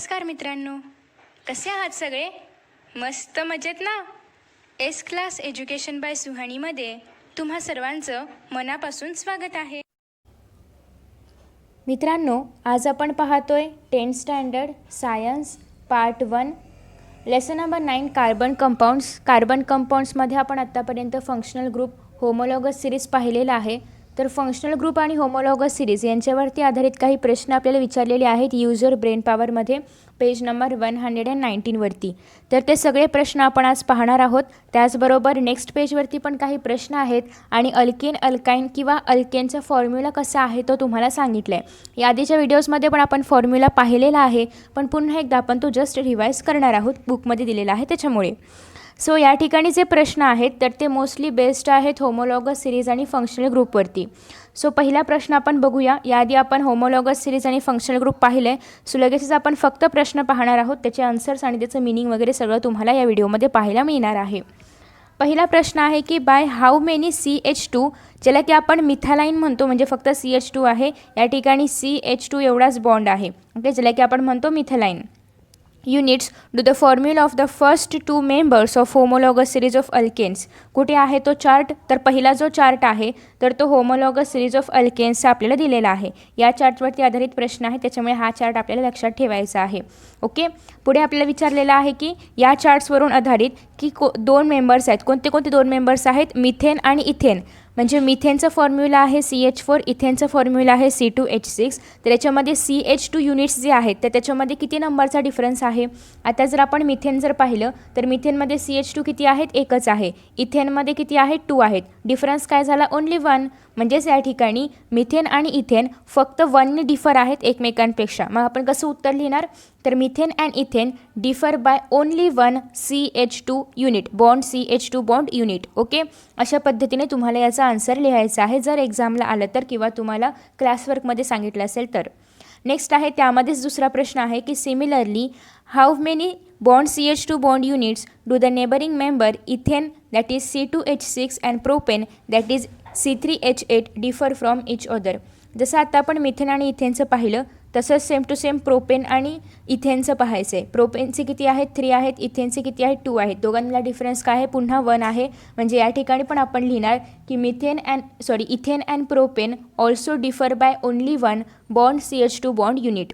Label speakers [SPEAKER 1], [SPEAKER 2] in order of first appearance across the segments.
[SPEAKER 1] नमस्कार मित्रांनो, कसे आहात सगळे? मस्त मजेत ना? एस क्लास एज्युकेशन बाय सुहानीमध्ये तुम्हा सर्वांचं मनापासून स्वागत आहे.
[SPEAKER 2] मित्रांनो, आज आपण पाहतोय 10th standard science part 1 lesson number 9 carbon कंपाऊंड्समध्ये आपण आत्तापर्यंत फंक्शनल ग्रुप होमोलॉगस सिरीज पाहिलेला आहे. तर फंक्शनल ग्रुप आणि होमोलॉगस सिरीज यांच्यावरती आधारित काही प्रश्न आपल्याला विचारलेले आहेत युजर ब्रेन पॉवरमध्ये पेज नंबर 119 वरती. तर ते सगळे प्रश्न आपण आज पाहणार आहोत. त्याचबरोबर नेक्स्ट पेजवरती पण काही प्रश्न आहेत आणि अल्केन अल्काइन किंवा अल्केनचा फॉर्म्युला कसा आहे तो तुम्हाला सांगितलं आहे. या आधीच्या व्हिडिओजमध्ये पण आपण फॉर्म्युला पाहिलेला आहे, पण पुन्हा एकदा आपण तो जस्ट रिवाईज करणार आहोत, बुकमध्ये दिलेला आहे त्याच्यामुळे. सो या ठिकाणी जे प्रश्न आहेत तर ते मोस्टली बेस्ड आहेत होमोलॉगस सिरीज आणि फंक्शनल ग्रुपवरती. सो पहिला प्रश्न आपण बघूया. याआधी आपण होमोलॉगस सिरीज आणि फंक्शनल ग्रुप पाहिले आहे. सो लगेचच आपण फक्त प्रश्न पाहणार आहोत, त्याचे आन्सर्स आणि त्याचं मिनिंग वगैरे सगळं तुम्हाला या व्हिडिओमध्ये पाहायला मिळणार आहे. पहिला प्रश्न आहे की बाय हाऊ मेनी CH2, ज्याला की आपण मिथालाइन म्हणतो, म्हणजे फक्त CH2 आहे, या ठिकाणी CH2 एवढाच बॉन्ड आहे, ओके, ज्याला की आपण म्हणतो methylene. Units do the formula of the first 2 members of homologous series of alkanes. कुठे आहे तो चार्ट? तर पहिला जो चार्ट आहे तर तो होमोलॉगस सिरीज ऑफ अल्केन्सचा आपल्याला दिलेला आहे. या चार्टवरती आधारित प्रश्न आहे, त्याच्यामुळे हा चार्ट आपल्याला लक्षात ठेवायचा आहे. ओके, पुढे आपल्याला विचारलेलं आहे की या चार्ट्सवरून आधारित की 2 मेंबर्स आहेत. कोणते कोणते 2 मेंबर्स आहेत? मिथेन आणि इथेन. म्हणजे मिथेनचा फॉर्म्युला आहे CH4, इथेनचा फॉर्म्युला आहे C2H6. तर याच्यामध्ये CH2 युनिट्स जे आहेत तर त्याच्यामध्ये किती नंबरचा डिफरन्स आहे? आता जर आपण मिथेन जर पाहिलं तर मिथेनमध्ये CH2 किती आहेत? एकच आहे. इथेनमध्ये किती आहेत? 2 आहेत. डिफरन्स काय झाला? ओन्ली 1. म्हणजेच या ठिकाणी मिथेन आणि इथेन फक्त 1ने डिफर आहेत एकमेकांपेक्षा. मग आपण कसं उत्तर लिहिणार? तर methane and ethane differ by only 1 CH2 unit, bond CH2 bond unit. Okay, अशा पद्धतीने तुम्हाला याचा आन्सर लिहायचा आहे जर एक्झामला आलं तर, किंवा तुम्हाला क्लासवर्कमध्ये सांगितलं असेल तर. नेक्स्ट आहे त्यामध्येच दुसरा प्रश्न आहे की similarly how many bond CH2 bond units do the neighbouring member ethane that is C2H6 and propane that is C3H8 differ from each other. जसं आता आपण मिथेन आणि इथेनचं पाहिलं तसंच सेम टू सेम प्रोपेन आणि इथेनचं पाहायचं आहे. प्रोपेनचे किती आहेत? 3 आहेत. इथेनचे किती आहेत? 2 आहेत. दोघांना डिफरन्स काय आहे? पुन्हा 1 आहे. म्हणजे या ठिकाणी पण आपण लिहिणार की ethane and propane also differ by only 1 bond CH2 bond unit.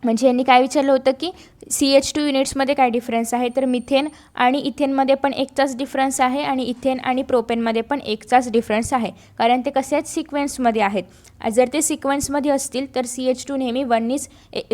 [SPEAKER 2] म्हणजे यांनी काय विचारलं होतं की CH2 युनिट्समध्ये काय डिफरन्स आहे? तर मिथेन आणि इथेनमध्ये पण एकचाच डिफरन्स आहे आणि इथेन आणि प्रोपेनमध्ये पण एकचाच डिफरन्स आहे, कारण ते कसे आहेत? सिक्वेन्समध्ये आहेत. जर ते सिक्वेन्समध्ये असतील तर CH2 नेहमी 1नीच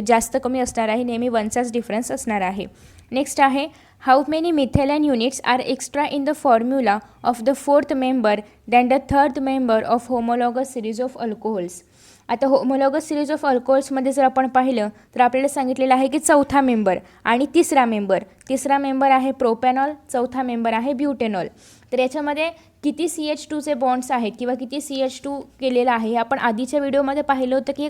[SPEAKER 2] जास्त कमी असणार आहे, नेहमी 1चाच डिफरन्स असणार आहे. नेक्स्ट आहे how many methylene units are extra in the formula of the 4th member than the 3rd member of homologous series of alcohols. आता होमोलॉगस सिरीज ऑफ अल्कोहोल्समध्ये जर आपण पाहिलं तर आपल्याला सांगितलेलं आहे की चौथा मेंबर आणि तिसरा मेंबर आहे प्रोपॅनॉल, चौथा मेंबर आहे ब्युटेनॉल. तर याच्यामध्ये किती CH2चे बॉन्ड्स आहेत किंवा किती CH2 केलेलं आहे हे आपण आधीच्या व्हिडिओमध्ये पाहिलं होतं की हे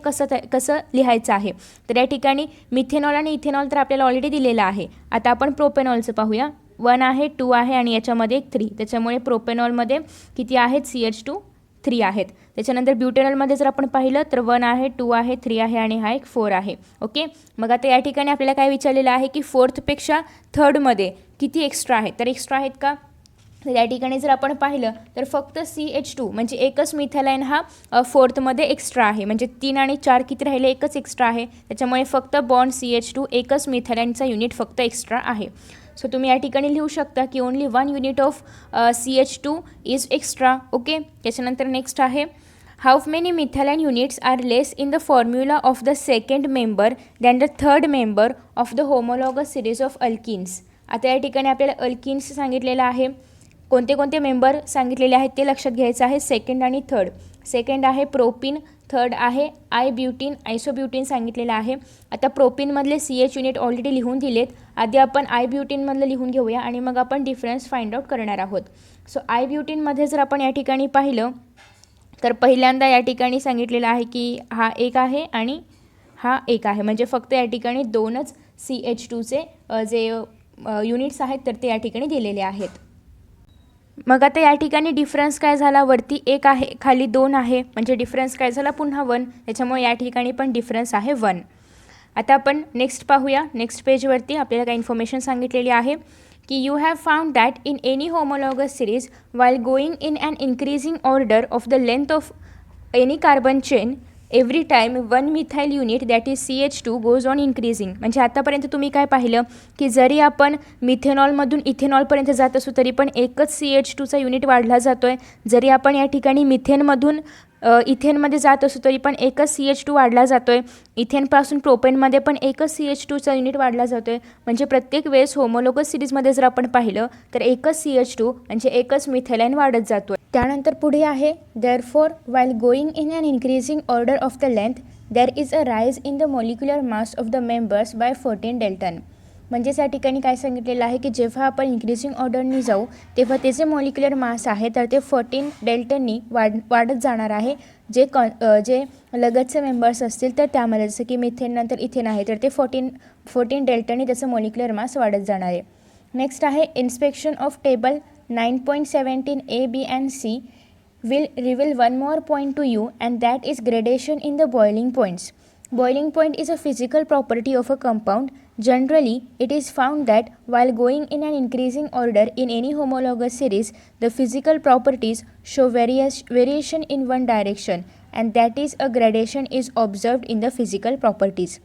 [SPEAKER 2] कसं लिहायचं आहे. तर या ठिकाणी मिथेनॉल आणि इथेनॉल तर आपल्याला ऑलरेडी दिलेलं आहे. आता आपण प्रोपेनॉलचं पाहूया. 1 आहे, 2 आहे आणि याच्यामध्ये एक 3. त्याच्यामुळे प्रोपेनॉलमध्ये किती आहेत? CH2 3 आहेत. त्याच्यानंतर ब्युटेनॉलमध्ये जर आपण पाहिलं तर 1 आहे, 2 आहे, 3 आहे आणि हा एक 4 आहे. ओके, मग आता या ठिकाणी आपल्याला काय विचारलेलं आहे की 4thपेक्षा 3rdमध्ये किती एक्स्ट्रा आहेत? तर एक्स्ट्रा आहेत का? तर या ठिकाणी जर आपण पाहिलं तर फक्त CH2 म्हणजे एकच मिथालाइन हा 4thमध्ये एक्स्ट्रा आहे. म्हणजे 3 आणि 4 किती राहिले? एकच एक्स्ट्रा आहे. त्याच्यामुळे फक्त बॉन्ड CH2 एकच मिथालाइनचा युनिट फक्त एक्स्ट्रा आहे. सो तुम्ही या ठिकाणी लिहू शकता की only 1 unit of CH2 is extra. Okay, त्याच्यानंतर नेक्स्ट आहे how many methylene units are less in the formula of the 2nd member than the 3rd member of the homologous series of alkenes. आता या ठिकाणी आपल्याला alkynes सांगितलेलं आहे. कोणते कोणते मेंबर सांगितलेले आहेत ते लक्षात घ्यायचं आहे. 2nd आणि 3rd. 2nd आहे प्रोपिन, 3rd आहे आयसोब्युटीन सांगितलेलं आहे. आता प्रोपिनमधले CH युनिट ऑलरेडी लिहून दिलेत. आधी आपण आयब्युटीनमधलं लिहून घेऊया आणि मग आपण डिफरन्स फाइंड आउट करणार आहोत. सो आयब्युटीनमध्ये जर आपण या ठिकाणी पाहिलं तर पहिल्यांदा या ठिकाणी सांगितलेलं आहे की हा 1 आहे आणि हा 1 आहे. म्हणजे फक्त या ठिकाणी 2च CH2चे जे युनिट्स आहेत तर ते या ठिकाणी दिलेले आहेत. मग आता या ठिकाणी डिफरन्स काय झाला? वरती 1 आहे, खाली 2 आहे, म्हणजे डिफरन्स काय झाला? पुन्हा 1. त्याच्यामुळे या ठिकाणी पण डिफरन्स आहे 1. आता आपण नेक्स्ट पाहूया. नेक्स्ट पेजवरती आपल्याला काही इन्फॉर्मेशन सांगितलेली आहे की you have found that in any homologous series while going in an increasing order of the length of any carbon chain every time 1 methyl unit that is CH2 goes on increasing. म्हणजे आतापर्यंत तुम्ही काय पाहिलं की जरी आपण मिथेनॉलमधून इथेनॉलपर्यंत जात असू तरी पण एकच CH2चा युनिट वाढला जातो आहे. जरी आपण या ठिकाणी मिथेनमधून इथेनमध्ये जात असू तरी पण एकच CH2 वाढला जातो आहे. इथेनपासून प्रोपेनमध्ये पण एकच CH2चा युनिट वाढला जातो आहे. म्हणजे प्रत्येक वेळेस होमोलॉगस सिरीजमध्ये जर आपण पाहिलं तर एकच CH2 म्हणजे एकच मिथेलाइन वाढत जातो आहे. त्यानंतर पुढे आहे therefore while going in an increasing order of the length there is a rise in the molecular mass of the members by 14 dalton. म्हणजेच या ठिकाणी काय सांगितलेलं आहे की जेव्हा आपण इन्क्रीजिंग ऑर्डरनी जाऊ तेव्हा त्याचे मॉलिक्युलर मास आहे तर ते 14 डेल्टननी वाढत जाणार आहे. जे लगतचे मेंबर्स असतील तर त्यामध्ये जसं की मिथेन नंतर इथेन आहे तर ते 14 डेल्टननी त्याचं मॉलिक्युलर मास वाढत जाणार आहे. नेक्स्ट आहे inspection of table 9.17 A, B and C will reveal one more point to you and that is gradation in the boiling points. Boiling point is a physical property of a compound. Generally, it is found that while going in an increasing order in any homologous series, the physical properties show variation in one direction and that is a gradation is observed in the physical properties.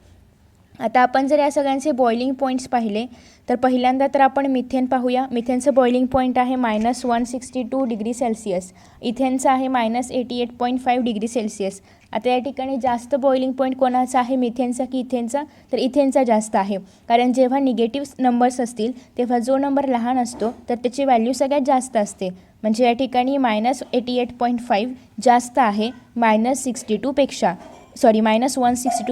[SPEAKER 2] आता आपण जर या सगळ्यांचे boiling points पाहिले तर पहिल्यांदा तर आपण मिथेन पाहूया. मिथेनचं बॉइलिंग पॉईंट आहे -162 डिग्री सेल्सिअस. इथेनचं आहे -88.5 डिग्री सेल्सिअस. आता या ठिकाणी जास्त बॉइलिंग पॉईंट कोणाचा आहे, मिथेनचा की इथेनचा? तर इथेनचा जास्त आहे. कारण जेव्हा निगेटिव्ह नंबर्स असतील तेव्हा जो नंबर लहान असतो तर त्याची व्हॅल्यू सगळ्यात जास्त असते. म्हणजे या ठिकाणी -88.5 जास्त आहे -162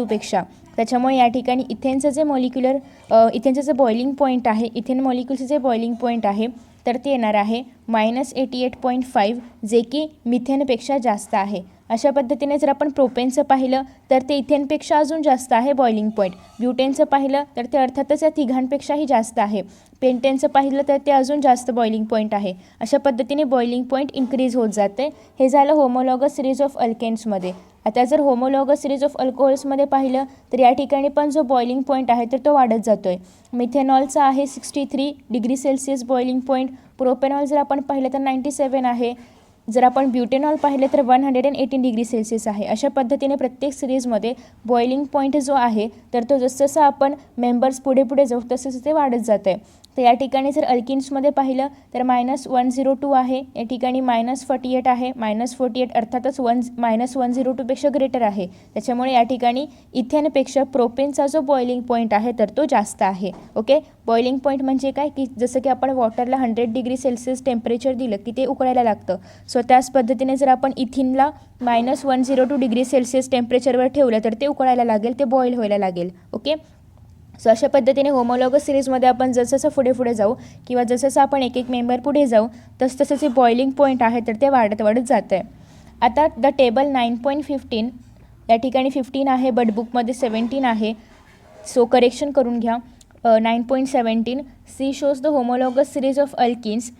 [SPEAKER 2] पेक्षा. त्याच्यामुळे या ठिकाणी इथेनचं जे बॉइलिंग पॉईंट आहे, इथेन मॉलिक्युलचं जे बॉइलिंग पॉईंट आहे तर ते येणार आहे -88.5 जे की मिथेनपेक्षा जास्त आहे. अशा पद्धतीने जर आपण प्रोपेनचं पाहिलं तर ते इथेनपेक्षा अजून जास्त आहे बॉइलिंग पॉईंट. ब्युटेनचं पाहिलं तर ते अर्थातच या तिघांपेक्षाही जास्त आहे. पेंटेनचं पाहिलं तर ते अजून जास्त बॉइलिंग पॉईंट आहे. अशा पद्धतीने बॉइलिंग पॉईंट इन्क्रीज होत जाते. हे झालं होमोलॉगस सिरीज ऑफ अल्केन्समध्ये. आता जर होमोलॉगस सिरीज ऑफ अल्कोहोल्समध्ये पाहिलं तर या ठिकाणी पण जो बॉइलिंग पॉईंट आहे तर तो वाढत जातो आहे. मिथेनॉलचा आहे 63 degree Celsius boiling point. Propanol जर आपण पाहिलं तर 97 आहे. जर आपण ब्युटेनॉल पाहिले तर 118 डिग्री सेल्सिअस आहे. अशा पद्धतीने प्रत्येक सिरीजमध्ये बॉइलिंग पॉईंट जो आहे तर तो जसं आपण मेंबर्स पुढे जाऊ तसं ते वाढत जातं आहे. तर या ठिकाणी जर अल्किन्समध्ये पाहिलं तर -102 आहे. या ठिकाणी -48 आहे. -48 अर्थातच -102पेक्षा ग्रेटर आहे. त्याच्यामुळे या ठिकाणी इथेनपेक्षा प्रोपेनचा जो बॉइलिंग पॉईंट आहे तर तो जास्त आहे. ओके, बॉइलिंग पॉईंट म्हणजे काय की जसं की आपण वॉटरला 100 डिग्री सेल्सिअस टेम्परेचर दिलं की ते उकळायला लागतं. सो त्याच पद्धतीने जर आपण इथिनला -102 डिग्री सेल्सिअस टेम्परेचरवर ठेवलं तर ते उकळायला लागेल, ते बॉईल व्हायला लागेल. ओके, सो अशा पद्धतीने होमोलॉगस सिरीजमध्ये आपण जसं पुढे जाऊ किंवा जसं आपण एक मेंबर पुढे जाऊ तसं जे बॉइलिंग पॉईंट आहे तर ते वाढत जातं आहे. आता द टेबल 9.15 या ठिकाणी 15 आहे बट बुकमध्ये 17 आहे. सो करेक्शन करून घ्या. 9.17 C shows the homologous series of alkynes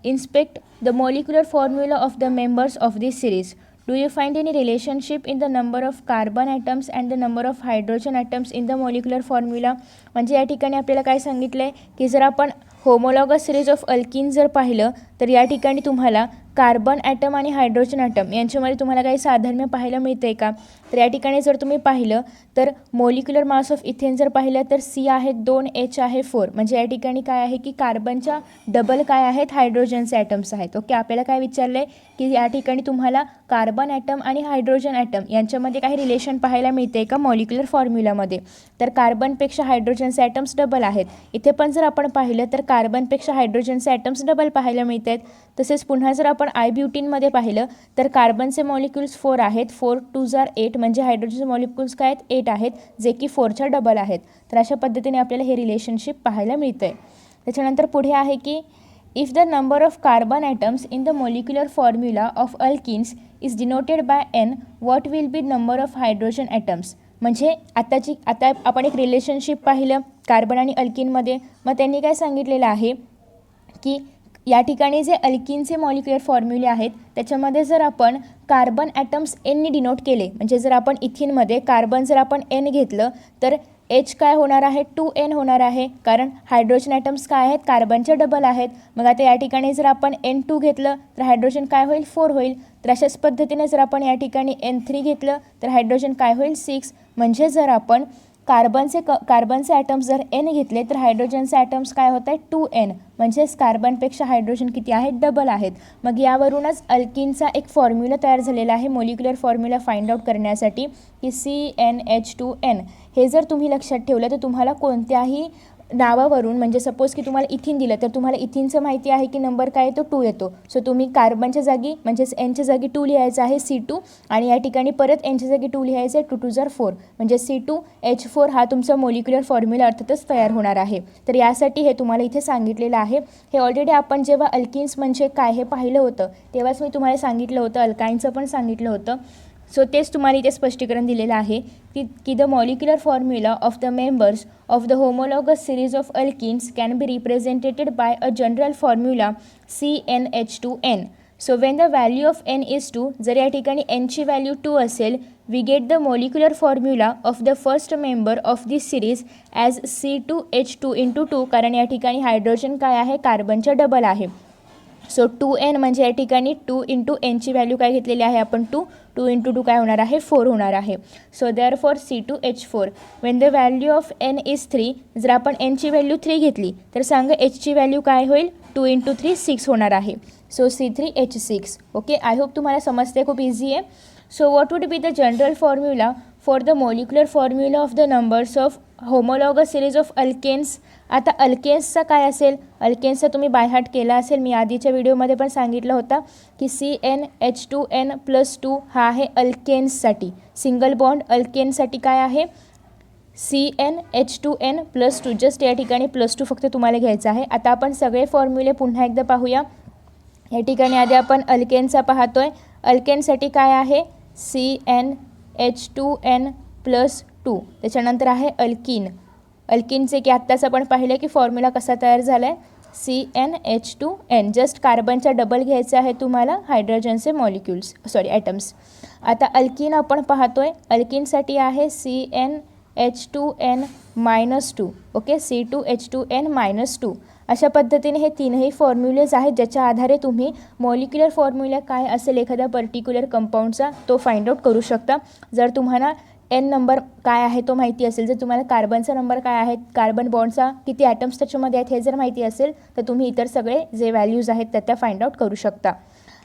[SPEAKER 2] inspect the molecular formula of the members of this series. Do you find any relationship in the number of carbon atoms and the number of hydrogen atoms in the molecular formula? म्हणजे या ठिकाणी आपल्याला काय सांगितलं आहे की जर आपण होमोलॉगस सिरीज ऑफ अल्किन जर पाहिलं तर या ठिकाणी तुम्हाला कार्बन ॲटम आणि हायड्रोजन ॲटम यांच्यामध्ये तुम्हाला काही साधर्म्य पाहायला मिळतं आहे का? तर या ठिकाणी जर तुम्ही पाहिलं तर मोलिक्युलर मास ऑफ इथेन जर पाहिलं तर C आहे 2, H आहे 4. म्हणजे या ठिकाणी काय आहे की कार्बनच्या डबल काय आहेत, हायड्रोजनचे ॲटम्स आहेत. ओके, आपल्याला काय विचारलं आहे की या ठिकाणी तुम्हाला कार्बन ॲटम आणि हायड्रोजन ॲटम यांच्यामध्ये काही रिलेशन पाहायला मिळते आहे का मॉलिक्युलर फॉर्म्युलामध्ये? तर कार्बनपेक्षा हायड्रोजनचे ॲटम्स डबल आहेत. इथे पण जर आपण पाहिलं तर कार्बनपेक्षा हायड्रोजनचे ॲटम्स डबल पाहायला मिळत आहेत. तसेच पुन्हा जर आपण आयब्युटिनमध्ये पाहिलं तर कार्बनचे मॉलिक्युल्स 4 आहेत. 4 2 आर 8 म्हणजे हायड्रोजनचे मॉलिक्युल्स काय आहेत, 8 आहेत जे की 4च्या डबल आहेत. तर अशा पद्धतीने आपल्याला हे रिलेशनशिप पाहायला मिळतं आहे. त्याच्यानंतर पुढे आहे की if the number of carbon atoms in the molecular formula of alkynes is denoted by N, what will be number of hydrogen atoms? म्हणजे आता आपण एक रिलेशनशिप पाहिलं कार्बन आणि अल्किनमध्ये. मग त्यांनी काय सांगितलेलं आहे की या ठिकाणी जे अल्किनचे मॉलिक्युलर फॉर्म्युले आहेत त्याच्यामध्ये जर आपण कार्बन ॲटम्स एननी डिनोट केले, म्हणजे जर आपण इथिनमध्ये कार्बन जर आपण एन घेतलं तर एच काय होणार आहे, 2n होणार आहे, कारण हायड्रोजन ॲटम्स काय आहेत, कार्बनचे डबल आहेत. मग आता या ठिकाणी जर आपण N2 घेतलं तर हायड्रोजन काय होईल, 4 होईल. तर अशाच पद्धतीने जर आपण या ठिकाणी N3 घेतलं तर हायड्रोजन काय होईल, 6. म्हणजे जर आपण कार्बनचे ॲटम्स जर n घेतले तर हायड्रोजनचे ॲटम्स काय होत आहे, 2n. म्हणजेच कार्बनपेक्षा हायड्रोजन किती आहेत, डबल आहेत. मग यावरूनच अल्किनचा एक फॉर्म्युला तयार झालेला आहे मॉलिक्युलर फॉर्म्युला फाइंड आउट करण्यासाठी की CnH2n. हे जर तुम्ही लक्षात ठेवलं तर तुम्हाला कोणत्याही नावावरून, म्हणजे सपोज की तुम्हाला इथिन दिलं तर तुम्हाला इथिनचं माहिती आहे की नंबर काय येतो, 2 येतो. सो तुम्ही कार्बनच्या जागी म्हणजेच एनच्या जागी 2 लिहायचं आहे, C2. आणि या ठिकाणी परत एनच्या जागी 2 लिहायचं आहे, 2 2 जार 4 म्हणजे C2H4 हा तुमचा मॉलिक्युलर फॉर्म्युला अर्थातच तयार होणार आहे. तर यासाठी हे तुम्हाला इथे सांगितलेलं आहे. हे ऑलरेडी आपण जेव्हा अल्किन्स म्हणजे काय हे पाहिलं होतं तेव्हाच मी तुम्हाला सांगितलं होतं, अल्काइनचं पण सांगितलं होतं. सो तेच तुम्हाला इथे स्पष्टीकरण दिलेलं आहे की the molecular formula of the members of the homologous series of alkynes can be represented by a general formula CnH2n. So when the value of n is 2, जर या ठिकाणी nची व्हॅल्यू 2 असेल, we get the molecular formula of the first member of this series as C2H2 कारण या ठिकाणी hydrogen काय आहे, कार्बनच्या डबल आहे. सो 2n म्हणजे या ठिकाणी 2 × nची व्हॅल्यू काय घेतलेली आहे आपण, 2 × 2 काय होणार आहे, 4 होणार आहे. So therefore C2H4 when the value of n is 3, जर आपण nची व्हॅल्यू 3 घेतली तर सांगा hची व्हॅल्यू काय होईल, 2 × 3 6 होणार आहे. So C3H6. Okay, I hope तुम्हाला समजते, खूप इझी आहे. So what would be the general formula for the molecular formula of the numbers of homologous series of alkenes. आता अल्केन्सचा काय असेल, अल्केन्सचा तुम्ही बायहार्ट केला असेल, मी आधीच्या व्हिडिओमध्ये पण सांगितलं होतं की CnH2n+2 हा आहे अल्केन्ससाठी. सिंगल बॉन्ड अल्केन्ससाठी काय आहे, CnH2n+2. जस्ट या ठिकाणी +2 फक्त तुम्हाला घ्यायचं आहे. आता आपण सगळे फॉर्म्युले पुन्हा एकदा पाहूया. या ठिकाणी आधी आपण अल्केनचा पाहतोय. अल्केनसाठी काय आहे, CnH2n+2. त्याच्यानंतर आहे अल्किन. अल्किनचे की आत्ताच आपण पाहिलं की फॉर्म्युला कसा तयार झाला आहे, CnH2n. जस्ट कार्बनचा डबल घ्यायचा आहे तुम्हाला, हायड्रोजनचे ॲटम्स. आता अल्किन आपण पाहतोय. अल्किनसाठी आहे CnH2n-2. Okay, C2H2n-2. अशा पद्धतीने हे तीनही फॉर्म्युलेज आहेत ज्याच्या आधारे तुम्ही मॉलिक्युलर फॉर्म्युला काय असेल एखाद्या पर्टिक्युलर कंपाऊंडचा तो फाइंड आउट करू शकता. जर तुम्हाला n नंबर काय आहे तो माहिती असेल, जर तुम्हाला कार्बनचा नंबर काय आहे, कार्बन बॉन्डचा किती ॲटम्स त्याच्यामध्ये आहेत हे जर माहिती असेल तर तुम्ही इतर सगळे जे व्हॅल्यूज आहेत त्या फाइंड आउट करू शकता.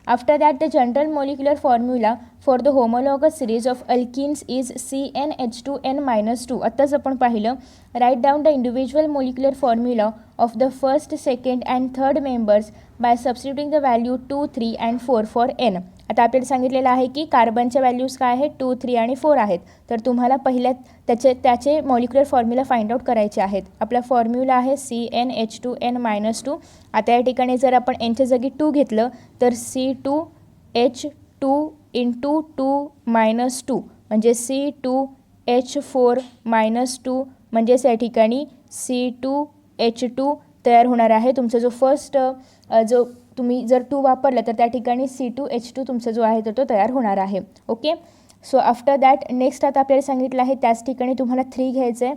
[SPEAKER 2] After that the general molecular formula for the homologous series of alkynes is CnH2n-2. आत्ताच आपण पाहिलं. Write down the individual molecular formula of the first, second and third members by substituting the value 2, 3 and 4 for n. आता आपल्याला सांगितलेलं आहे की कार्बनच्या values काय आहेत, 2, 3 आणि 4 आहेत. तर तुम्हाला पहिल्या त्याचे मॉलिक्युलर फॉर्म्युला फाइंड आउट करायचे आहेत. आपला फॉर्म्युला आहे CnH2n-2. आता या ठिकाणी जर आपण nच्या जागी 2 घेतलं तर C2H2 × 2 - 2 म्हणजे C2H4-2 म्हणजेच या ठिकाणी C2H2 तयार होणार आहे. तुमचा जो फर्स्ट जो तुम्ही जर 2 वापरलं तर त्या ठिकाणी C2H2 तुमचा जो आहे तो तयार होणार आहे. Okay, so after that next आता आपल्याला सांगितलं आहे त्याच ठिकाणी तुम्हाला 3 घ्यायचं आहे.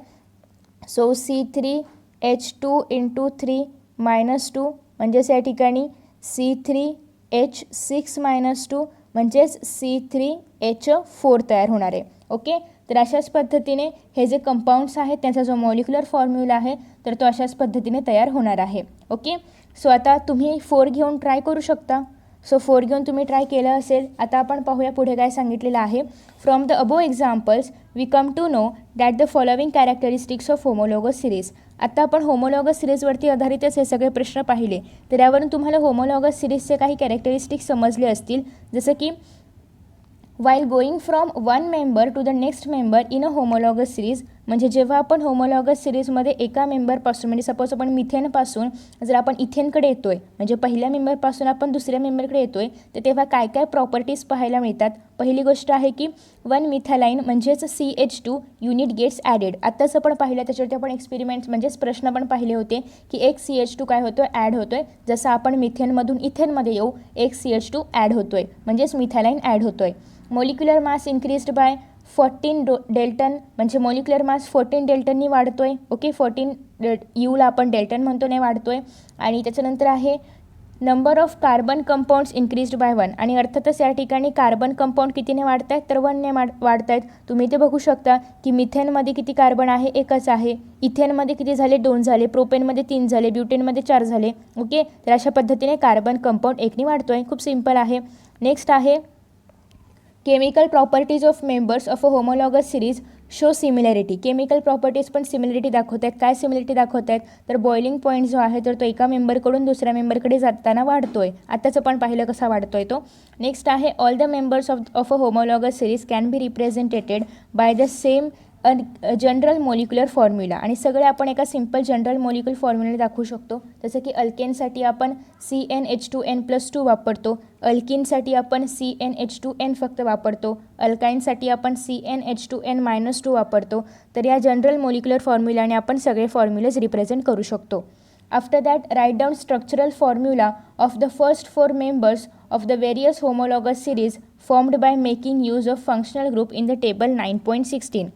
[SPEAKER 2] सो C3H2 × 3 - 2 म्हणजेच या ठिकाणी C3H6-2 म्हणजेच C3H4 तयार होणार आहे. ओके, तर अशाच पद्धतीने हे जे कंपाऊंड्स आहेत त्यांचा जो मॉलिक्युलर फॉर्म्युला आहे तर तो अशाच पद्धतीने तयार होणार आहे. ओके, सो आता तुम्ही 4 घेऊन ट्राय करू शकता. सो 4 घेऊन तुम्ही ट्राय केलं असेल. आता आपण पाहूया पुढे काय सांगितलेलं आहे. From the above examples we come to know that the following characteristics of homologous series. आता आपण होमोलॉगस सिरीजवरती आधारितच हे सगळे प्रश्न पाहिले, तर यावरून तुम्हाला होमोलॉगस सिरीजचे काही कॅरेक्टरिस्टिक्स समजले असतील. जसं की while going from one member to the next member in a homologous series, म्हणजे जेव्हा आपण होमोलॉगस सिरीजमध्ये एका मेंबरपासून म्हणजे सपोज आपण मिथेनपासून जर आपण इथेनकडे येतो आहे म्हणजे पहिल्या मेंबरपासून आपण दुसऱ्या मेंबरकडे येतो आहे तर तेव्हा काय काय प्रॉपर्टीज पाहायला मिळतात. पहिली गोष्ट आहे की 1 मिथालाईन म्हणजेच CH2 युनिट गेट्स ॲडेड. आत्ताच आपण पाहिलं त्याच्यावरती आपण एक्सपेरिमेंट्स म्हणजेच प्रश्न पण पाहिले होते की एक CH2 काय होतो आहे ॲड होतो आहे. जसं आपण मिथेनमधून इथेनमध्ये येऊ एक CH2 ॲड होतो आहे म्हणजेच मिथालाईन ॲड होतो आहे. मोलिक्युलर मास इन्क्रीज्ड बाय 14 डेल्टन म्हणजे मोलिक्युलर मास 14 डेल्टननी वाढतो आहे. ओके 14 यूला आपण डेल्टन म्हणतो नाही वाढतो आहे. आणि त्याच्यानंतर आहे number of carbon compounds increased by 1 आणि अर्थातच या ठिकाणी कार्बन कंपाऊंड कितीने वाढत आहेत तर 1ने वाढत आहेत. तुम्ही ते बघू शकता की मिथेनमध्ये किती कार्बन आहे एकच आहे. इथेनमध्ये किती झाले 2 झाले. प्रोपेनमध्ये 3 झाले. ब्युटेनमध्ये 4 झाले. ओके तर अशा पद्धतीने कार्बन कंपाऊंड 1ने वाढतो आहे. खूप सिम्पल आहे. नेक्स्ट आहे chemical properties of members of a homologous series show similarity. Chemical properties पण सिमिलॅरिटी दाखवत आहेत. काय सिमिलॅरिटी दाखवत आहेत तर बॉइलिंग पॉईंट जो आहे तर तो एका मेंबरकडून दुसऱ्या मेंबरकडे जाताना वाढतो आहे. आत्ताच पण पाहिलं कसा वाढतो आहे तो. नेक्स्ट आहे all the members of a homologous series can be represented by the same general molecular formula आणि सगळे आपण एका सिम्पल जनरल मोलिक्युलर फॉर्म्युला दाखवू शकतो. जसं की अल्केनसाठी आपण CnH2n+2 वापरतो. अल्किनसाठी आपण CnH2n फक्त वापरतो. अल्काईनसाठी आपण CnH2n-2 वापरतो. तर या जनरल मोलिक्युलर फॉर्म्युलाने आपण सगळे फॉर्म्युलेज रिप्रेझेंट करू शकतो. After that write down structural formula of the first 4 members of the various homologous series formed by making use of functional group in the table 9.16.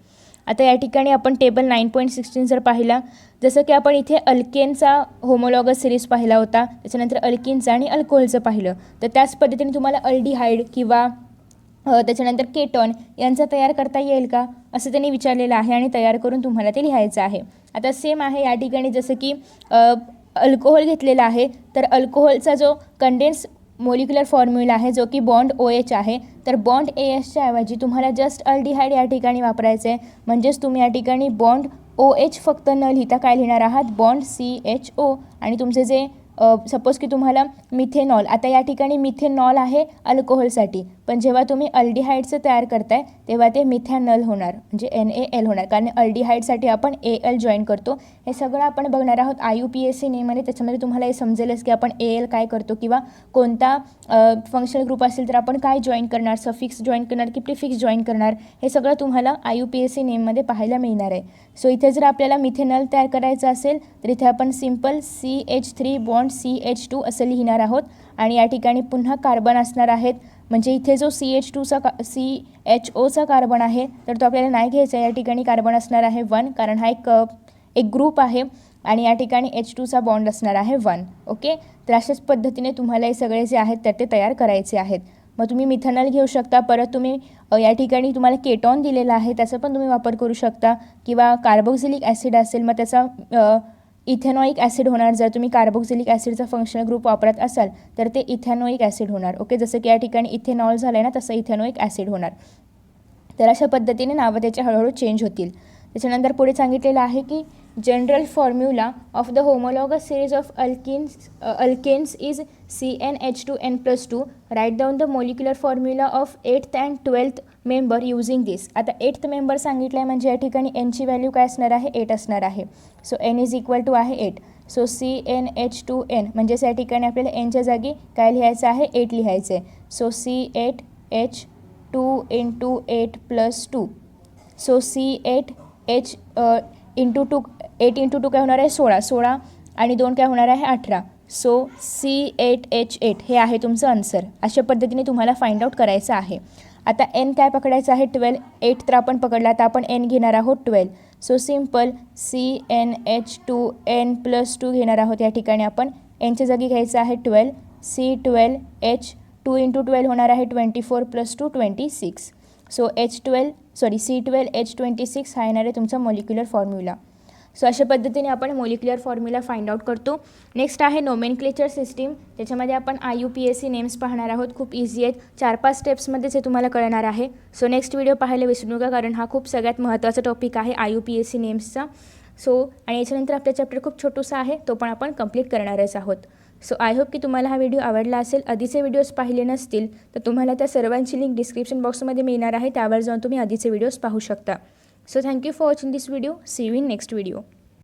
[SPEAKER 2] आता या ठिकाणी आपण टेबल 9.16 जर पाहिला जसं की आपण इथे अल्केनचा होमोलॉगस सिरीज पाहिला होता त्याच्यानंतर अल्किनचा आणि अल्कोहोलचं पाहिलं तर त्याच पद्धतीने तुम्हाला अल्डिहाइड किंवा त्याच्यानंतर केटॉन यांचा तयार करता येईल का असं त्यांनी विचारलेलं आहे आणि तयार करून तुम्हाला ते लिहायचं आहे. आता सेम आहे या ठिकाणी जसं की अल्कोहोल घेतलेला आहे तर अल्कोहोलचा जो कंडेन्स मोलिक्युलर फॉर्म्युला आहे जो की बॉन्ड OH आहे तर बॉन्ड AHच्या ऐवजी तुम्हाला जस्ट अल्डिहाइड या ठिकाणी वापरायचं आहे. म्हणजेच तुम्ही या ठिकाणी बॉन्ड OH फक्त न लिहिता काय लिहिणार आहात बॉन्ड CHO आणि तुमचे जे सपोज की तुम्हाला मिथेनॉल आता या ठिकाणी मिथेनॉल आहे अल्कोहोलसाठी पण जेव्हा तुम्ही अल्डिहाइडचं तयार करताय तेव्हा ते मिथॅनल होणार म्हणजे NaL होणार कारण अल्डिहाइडसाठी आपण AL जॉईन करतो. हे सगळं आपण बघणार आहोत IUPAC नेममध्ये त्याच्यामध्ये तुम्हाला हे समजेलच की आपण AL काय करतो किंवा कोणता फंक्शनल ग्रुप असेल तर आपण काय जॉईन करणार सफिक्स जॉईन करणार की प्रिफिक्स जॉईन करणार हे सगळं तुम्हाला IUPAC नेममध्ये पाहायला मिळणार आहे. सो इथे जर आपल्याला मिथेनॉल तयार करायचं असेल तर इथे आपण सिम्पल CH3 बॉन्ड CH2 असं लिहिणार आहोत आणि या ठिकाणी पुन्हा कार्बन असणार आहेत म्हणजे इथे जो CHOचा कार्बन आहे तर तो आपल्याला नाही घ्यायचा या ठिकाणी कार्बन असणार आहे 1 कारण हा एक ग्रुप आहे आणि या ठिकाणी H2चा बॉन्ड असणार आहे 1. ओके तर अशाच पद्धतीने तुम्हाला हे सगळे जे आहेत तर ते तयार करायचे आहेत. मग तुम्ही मिथेनॉल घेऊ शकता परत तुम्ही या ठिकाणी तुम्हाला केटॉन दिलेला आहे त्याचा पण तुम्ही वापर करू शकता किंवा कार्बोक्सिलिक ॲसिड असेल मग त्याचा इथेनॉइक ॲसिड होणार. जर तुम्ही कार्बोक्सिलिक ॲसिडचा फंक्शनल ग्रुप वापरत असाल तर ते इथेनॉइक ॲसिड होणार. ओके जसं की या ठिकाणी इथेनॉल झालं आहे ना तसं इथेनॉइक ॲसिड होणार. तर अशा पद्धतीने नावं त्याचे हळूहळू चेंज होतील. त्याच्यानंतर पुढे सांगितलेलं आहे की general formula of the homologous series of alkanes is CnH2n+2. Write down the molecular formula of 8th and 12th member using this. आता 8th मेंबर सांगितलं आहे म्हणजे या ठिकाणी Nची व्हॅल्यू काय असणार आहे 8 असणार आहे. So N is equal to आहे 8. सो CnH2n म्हणजेच या ठिकाणी आपल्याला Nच्या जागी काय लिहायचं आहे 8 लिहायचं आहे. So C8H2 × 8+2. So C8H into 2 8 × 2 काय होणार आहे 16 आणि 2 काय होणार आहे 18. सो C8H8 हे आहे तुमचं आन्सर. अशा पद्धतीने तुम्हाला फाइंड आउट करायचं आहे. आता N काय पकडायचं आहे 12. 8 तर आपण पकडला तर आपण N घेणार आहोत 12. सो सिम्पल CnH2n+2 घेणार आहोत. या ठिकाणी आपण Nच्या जागी घ्यायचं आहे 12. C12H2 × 12 होणार आहे 24 + 2 26. सो C12H26 हा येणार आहे तुमचा मोलिक्युलर फॉर्म्युला. सो अशा पद्धतीने आपण मोलिक्युलर फॉर्म्युला फाइंड आउट करतो. नेक्स्ट आहे नोमेनक्लेचर सिस्टीम. त्याच्यामध्ये आपण IUPAC नेम्स पाहणार आहोत. खूप इझी आहेत 4-5 स्टेप्समध्येच हे तुम्हाला कळणार आहे. सो नेक्स्ट व्हिडिओ पाहायला विसरू नका कारण हा खूप सगळ्यात महत्त्वाचा टॉपिक आहे IUPAC नेम्सचा. सो आणि याच्यानंतर आपला चॅप्टर खूप छोटूसा आहे तो पण आपण कंप्लीट करणारच आहोत. सो आय होप की तुम्हाला हा व्हिडिओ आवडला असेल. आधीचे व्हिडिओज पाहिले नसतील तर तुम्हाला त्या सर्वांची लिंक डिस्क्रिप्शन बॉक्समध्ये मिळणार आहे त्यावर जाऊन तुम्ही आधीचे व्हिडिओज पाहू शकता. So thank you for watching this video. See you in next video.